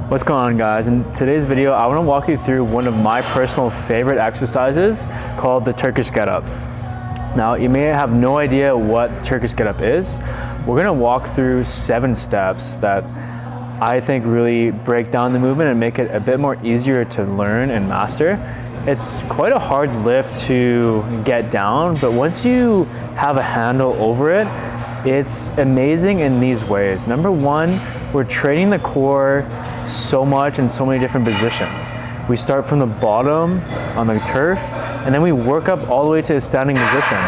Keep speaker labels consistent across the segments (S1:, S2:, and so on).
S1: What's going on, guys? In today's video, I want to walk you through one of my personal favorite exercises called the Turkish get-up. Now, you may have no idea what the Turkish get-up is. We're going to walk through 7 steps that I think really break down the movement and make it a bit more easier to learn and master. It's quite a hard lift to get down, but once you have a handle over it, it's amazing in these ways. Number one, we're training the core so much in so many different positions. We start from the bottom on the turf, and then we work up all the way to a standing position.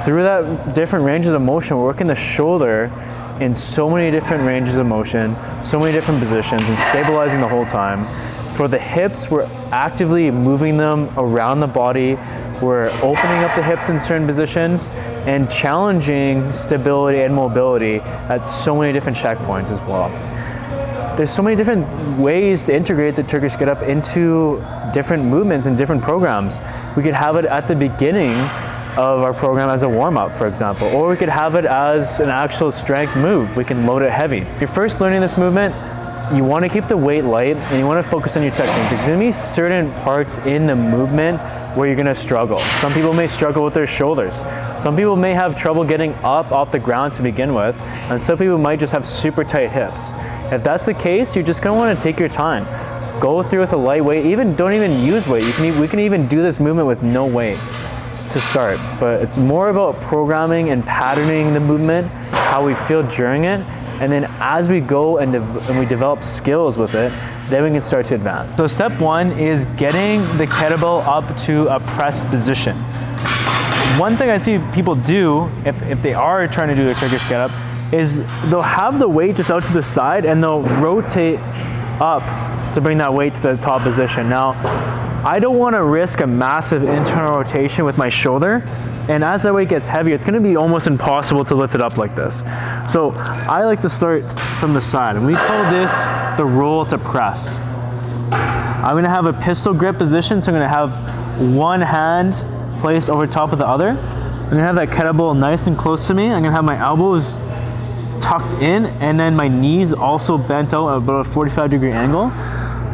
S1: Through that different ranges of motion, we're working the shoulder in so many different ranges of motion, so many different positions, and stabilizing the whole time. For the hips, we're actively moving them around the body. We're opening up the hips in certain positions and challenging stability and mobility at so many different checkpoints as well. There's so many different ways to integrate the Turkish get-up into different movements and different programs. We could have it at the beginning of our program as a warm-up, for example, or we could have it as an actual strength move. We can load it heavy. If you're first learning this movement, you want to keep the weight light and you want to focus on your technique. There's going to be certain parts in the movement where you're going to struggle. Some people may struggle with their shoulders. Some people may have trouble getting up off the ground to begin with, and some people might just have super tight hips. If that's the case, you're just going to want to take your time. Go through with a light weight. Don't even use weight. We can even do this movement with no weight to start, but it's more about programming and patterning the movement, how we feel during it. And then as we go and we develop skills with it, then we can start to advance. So step one is getting the kettlebell up to a pressed position. One thing I see people do, if they are trying to do a Turkish get-up, is they'll have the weight just out to the side and they'll rotate up to bring that weight to the top position. Now, I don't want to risk a massive internal rotation with my shoulder, and as that weight gets heavy, it's going to be almost impossible to lift it up like this. So I like to start from the side, and we call this the roll to press. I'm going to have a pistol grip position, so I'm going to have one hand placed over top of the other. I'm going to have that kettlebell nice and close to me. I'm going to have my elbows tucked in, and then my knees also bent out at about a 45-degree angle.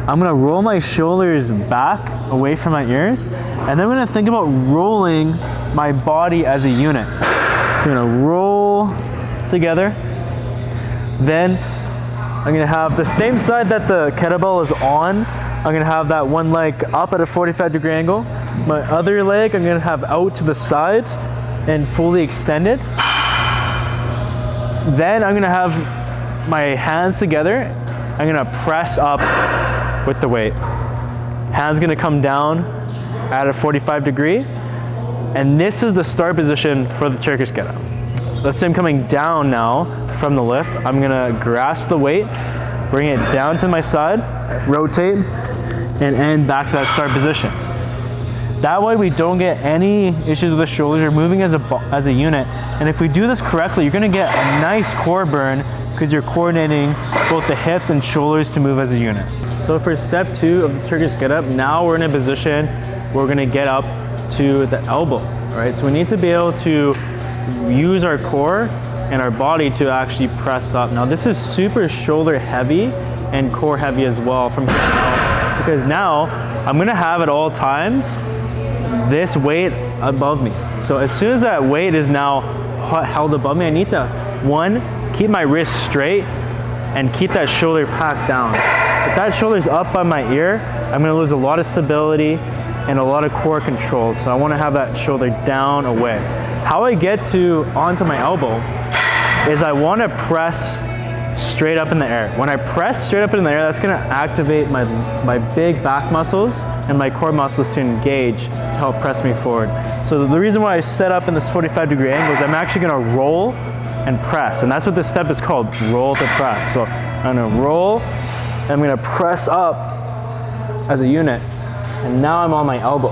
S1: I'm gonna roll my shoulders back away from my ears, and then I'm gonna think about rolling my body as a unit. So I'm gonna roll together. Then I'm gonna have the same side that the kettlebell is on. I'm gonna have that one leg up at a 45-degree angle. My other leg I'm gonna have out to the side and fully extended. Then I'm gonna have my hands together. I'm gonna press up with the weight. Hands gonna come down at a 45-degree, and this is the start position for the Turkish get-up. Let's say I'm coming down now from the lift. I'm gonna grasp the weight, bring it down to my side, rotate, and end back to that start position. That way we don't get any issues with the shoulders. You're moving as a unit, and if we do this correctly, you're gonna get a nice core burn because you're coordinating both the hips and shoulders to move as a unit. So for step 2 of the Turkish get-up, now we're in a position where we're gonna get up to the elbow, right? So we need to be able to use our core and our body to actually press up. Now this is super shoulder heavy and core heavy as well from here out, because now I'm gonna have at all times this weight above me. So as soon as that weight is now held above me, I need to, one, keep my wrist straight and keep that shoulder packed down. If that shoulder's up by my ear, I'm gonna lose a lot of stability and a lot of core control. So I wanna have that shoulder down away. How I get onto my elbow is I wanna press straight up in the air. When I press straight up in the air, that's gonna activate my big back muscles and my core muscles to engage to help press me forward. So the reason why I set up in this 45-degree angle is I'm actually gonna roll and press, and that's what this step is called, roll to press. So I'm gonna roll, and I'm gonna press up as a unit, and now I'm on my elbow.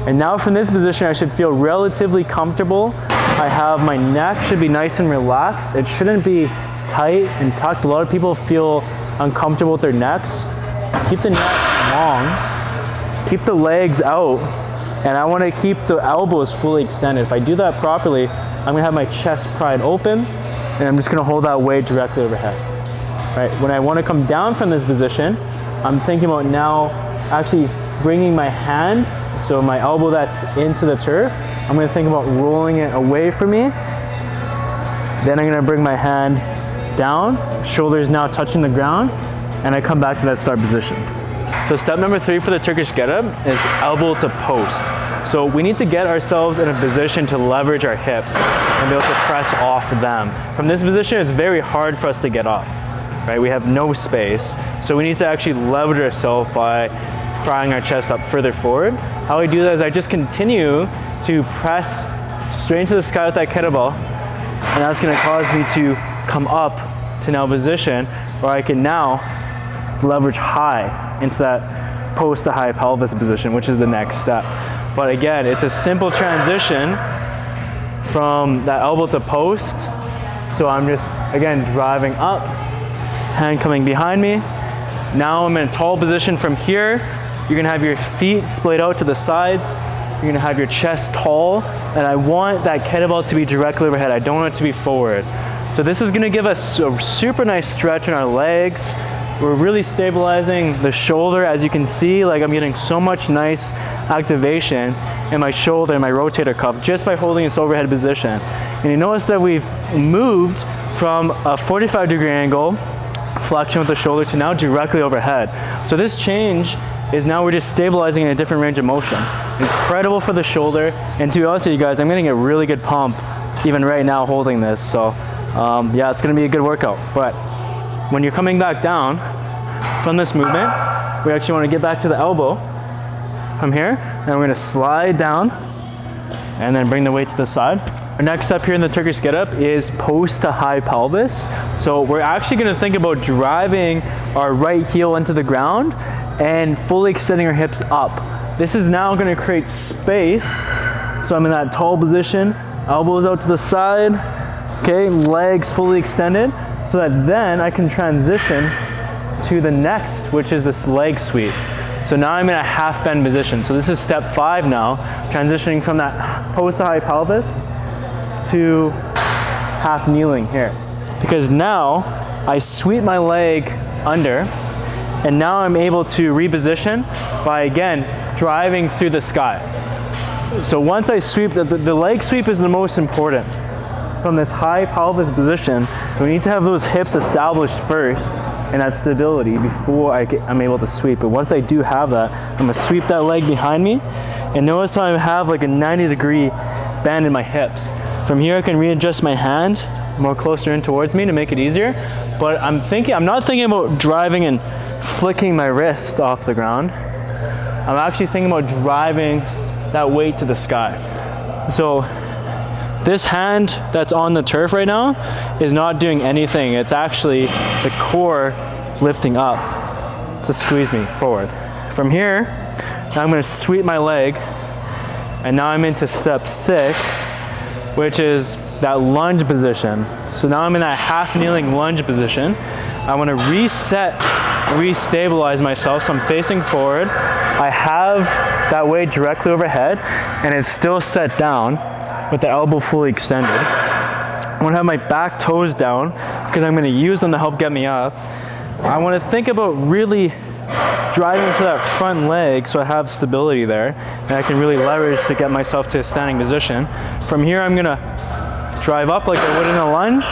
S1: And now from this position, I should feel relatively comfortable. I have my neck should be nice and relaxed. It shouldn't be tight and tucked. A lot of people feel uncomfortable with their necks. Keep the neck long, keep the legs out, and I wanna keep the elbows fully extended. If I do that properly, I'm gonna have my chest pried open, and I'm just gonna hold that weight directly overhead. right? When I want to come down from this position, I'm thinking about now actually bringing my hand, so my elbow that's into the turf, I'm going to think about rolling it away from me. Then I'm going to bring my hand down, shoulders now touching the ground, and I come back to that start position. So step number 3 for the Turkish get-up is elbow to post. So we need to get ourselves in a position to leverage our hips and be able to press off them. From this position, it's very hard for us to get up, right? We have no space. So we need to actually leverage ourselves by prying our chest up further forward. How I do that is I just continue to press straight into the sky with that kettlebell, and that's gonna cause me to come up to now position where I can now leverage high into that post to high pelvis position, which is the next step. But again, it's a simple transition from that elbow to post. So I'm just, again, driving up, hand coming behind me. Now I'm in a tall position from here. You're gonna have your feet splayed out to the sides. You're gonna have your chest tall, and I want that kettlebell to be directly overhead. I don't want it to be forward. So this is gonna give us a super nice stretch in our legs. We're really stabilizing the shoulder. As you can see, like I'm getting so much nice activation in my shoulder and my rotator cuff just by holding this overhead position. And you notice that we've moved from a 45-degree angle, flexion with the shoulder, to now directly overhead. So this change is now we're just stabilizing in a different range of motion. Incredible for the shoulder. And to be honest with you guys, I'm getting a really good pump even right now holding this. So yeah, it's gonna be a good workout. But when you're coming back down from this movement, we actually want to get back to the elbow from here, and we're going to slide down and then bring the weight to the side. Our next step here in the Turkish get-up is post to high pelvis. So we're actually going to think about driving our right heel into the ground and fully extending our hips up. This is now going to create space. So I'm in that tall position, elbows out to the side, okay, legs fully extended, so that then I can transition to the next, which is this leg sweep. So now I'm in a half bend position. So this is step 5 now, transitioning from that post to high pelvis to half kneeling here. Because now I sweep my leg under, and now I'm able to reposition by, again, driving through the sky. So once I sweep, the leg sweep is the most important. From this high pelvis position, we need to have those hips established first and that stability before I'm able to sweep. But once I do have that, I'm gonna sweep that leg behind me, and notice how I have like a 90-degree bend in my hips. From here I can readjust my hand more closer in towards me to make it easier, but I'm not thinking about driving and flicking my wrist off the ground. I'm actually thinking about driving that weight to the sky. So this hand that's on the turf right now is not doing anything. It's actually the core lifting up to squeeze me forward. From here, now I'm going to sweep my leg, and now I'm into step 6, which is that lunge position. So now I'm in that half kneeling lunge position. I want to reset, restabilize myself, so I'm facing forward. I have that weight directly overhead, and it's still set down with the elbow fully extended. I want to have my back toes down because I'm going to use them to help get me up. I want to think about really driving to that front leg so I have stability there, and I can really leverage to get myself to a standing position. From here I'm going to drive up like I would in a lunge,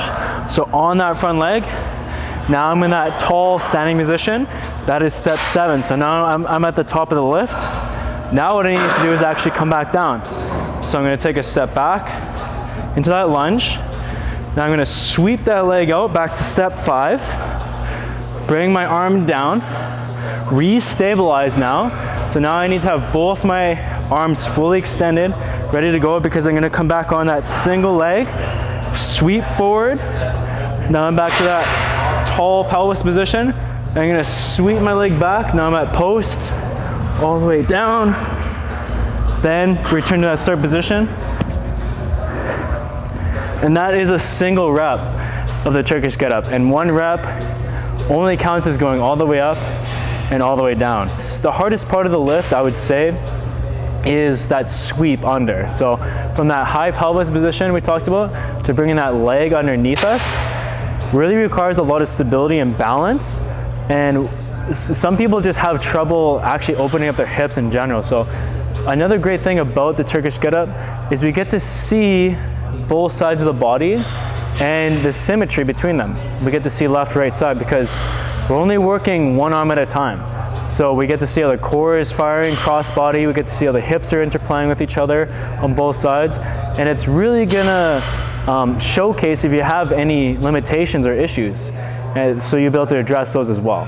S1: so on that front leg. Now I'm in that tall standing position. That is step 7. So now I'm at the top of the lift. Now what I need to do is actually come back down. So I'm going to take a step back into that lunge. Now I'm going to sweep that leg out back to step 5. Bring my arm down. Re-stabilize now. So now I need to have both my arms fully extended, ready to go, because I'm going to come back on that single leg. Sweep forward. Now I'm back to that tall pelvis position. I'm going to sweep my leg back. Now I'm at post, all the way down. Then return to that start position. And that is a single rep of the Turkish get-up. And 1 rep only counts as going all the way up and all the way down. The hardest part of the lift, I would say, is that sweep under. So from that high pelvis position we talked about to bringing that leg underneath us, really requires a lot of stability and balance, and some people just have trouble actually opening up their hips in general. So another great thing about the Turkish get-up is we get to see both sides of the body and the symmetry between them. We get to see left, right side because we're only working one arm at a time. So we get to see how the core is firing cross body, we get to see how the hips are interplaying with each other on both sides, and it's really gonna showcase if you have any limitations or issues, and so you'll be able to address those as well.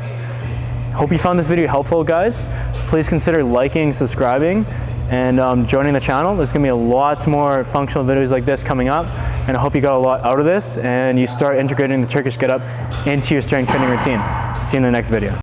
S1: Hope you found this video helpful, guys. Please consider liking, subscribing, and joining the channel. There's gonna be lots more functional videos like this coming up, and I hope you got a lot out of this and you start integrating the Turkish get-up into your strength training routine. See you in the next video.